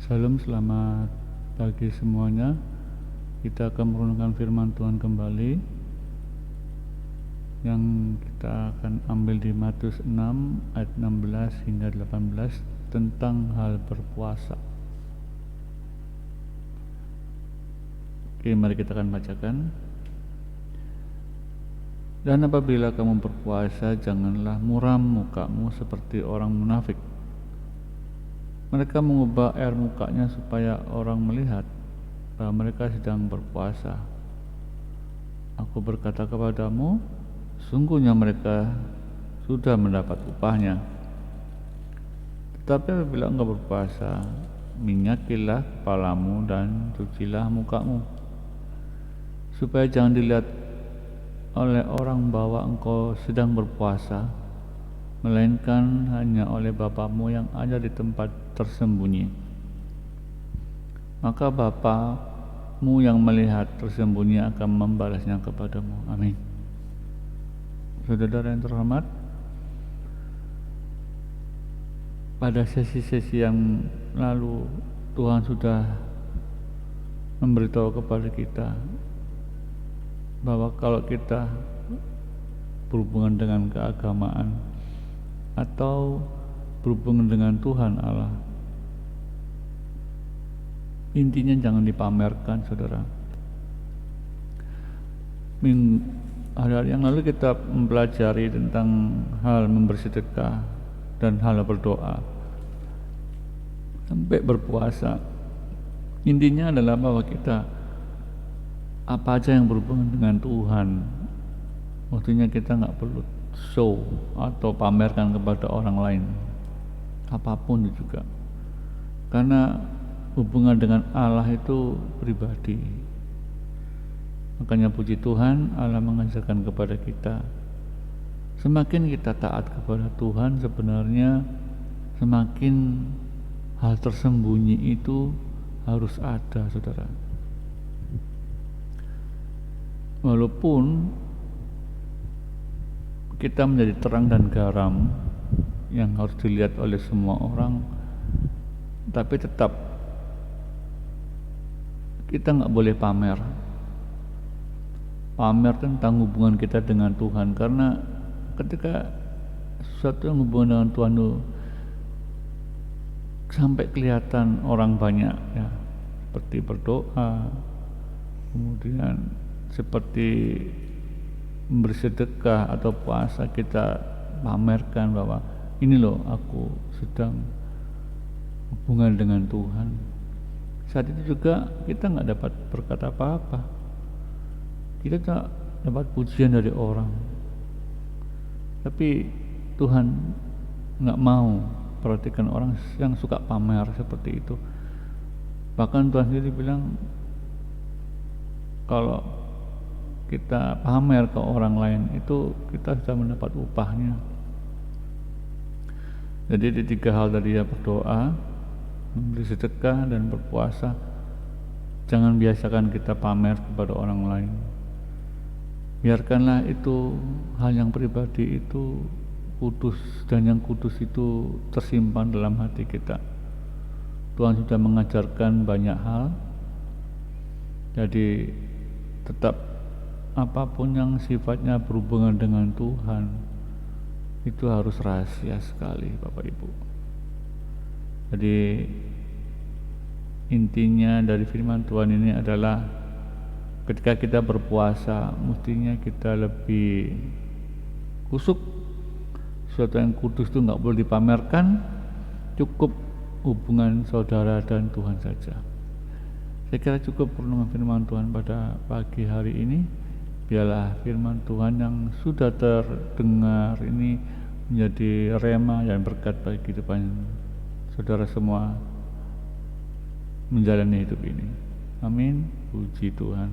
Salam, selamat pagi semuanya. Kita akan merenungkan firman Tuhan kembali yang kita akan ambil di Matius 6 ayat 16 hingga 18 tentang hal berpuasa. Oke, mari kita akan bacakan. Dan apabila kamu berpuasa, janganlah muram mukamu seperti orang munafik. Mereka mengubah air mukanya supaya orang melihat bahwa mereka sedang berpuasa. Aku berkata kepadamu, sungguhnya mereka sudah mendapat upahnya. Tetapi apabila engkau berpuasa, minyakilah kepalamu dan cucilah mukamu, supaya jangan dilihat oleh orang bahwa engkau sedang berpuasa, melainkan hanya oleh Bapamu yang ada di tempat tersembunyi. Maka Bapamu yang melihat tersembunyi akan membalasnya kepadamu. Amin. Saudara yang terhormat, pada sesi-sesi yang lalu Tuhan sudah memberitahu kepada kita bahwa kalau kita berhubungan dengan keagamaan atau berhubungan dengan Tuhan Allah, intinya jangan dipamerkan, saudara. Hari yang lalu kita mempelajari tentang hal membersedekah dan hal berdoa sampai berpuasa. Intinya adalah bahwa kita apa aja yang berhubungan dengan Tuhan, maksudnya kita nggak perlu show atau pamerkan kepada orang lain, apapun juga, karena hubungan dengan Allah itu pribadi. Makanya puji Tuhan, Allah mengajarkan kepada kita, semakin kita taat kepada Tuhan, sebenarnya semakin hal tersembunyi itu harus ada, saudara. Walaupun kita menjadi terang dan garam yang harus dilihat oleh semua orang, tapi tetap kita nggak boleh pamer tentang hubungan kita dengan Tuhan, karena ketika sesuatu yang hubungan dengan Tuhan itu sampai kelihatan orang banyak, ya, seperti berdoa, kemudian seperti bersedekah atau puasa, kita pamerkan bahwa ini loh aku sedang hubungan dengan Tuhan. Saat itu juga kita nggak dapat berkata apa-apa, kita tak dapat pujian dari orang, tapi Tuhan nggak mau perhatikan orang yang suka pamer seperti itu. Bahkan Tuhan sendiri bilang kalau kita pamer ke orang lain itu kita sudah mendapat upahnya. Jadi di tiga hal tadi, ya, berdoa, memberi sedekah, dan berpuasa, jangan biasakan kita pamer kepada orang lain. Biarkanlah itu hal yang pribadi itu kudus, dan yang kudus itu tersimpan dalam hati kita. Tuhan sudah mengajarkan banyak hal, jadi tetap apapun yang sifatnya berhubungan dengan Tuhan itu harus rahasia sekali, Bapak Ibu. Jadi intinya dari firman Tuhan ini adalah ketika kita berpuasa, mestinya kita lebih kusuk. Sesuatu yang kudus itu nggak boleh dipamerkan, cukup hubungan saudara dan Tuhan saja. Saya kira cukup renungan firman Tuhan pada pagi hari ini. Biarlah firman Tuhan yang sudah terdengar ini menjadi rema dan berkat bagi kehidupan saudara semua menjalani hidup ini. Amin. Puji Tuhan.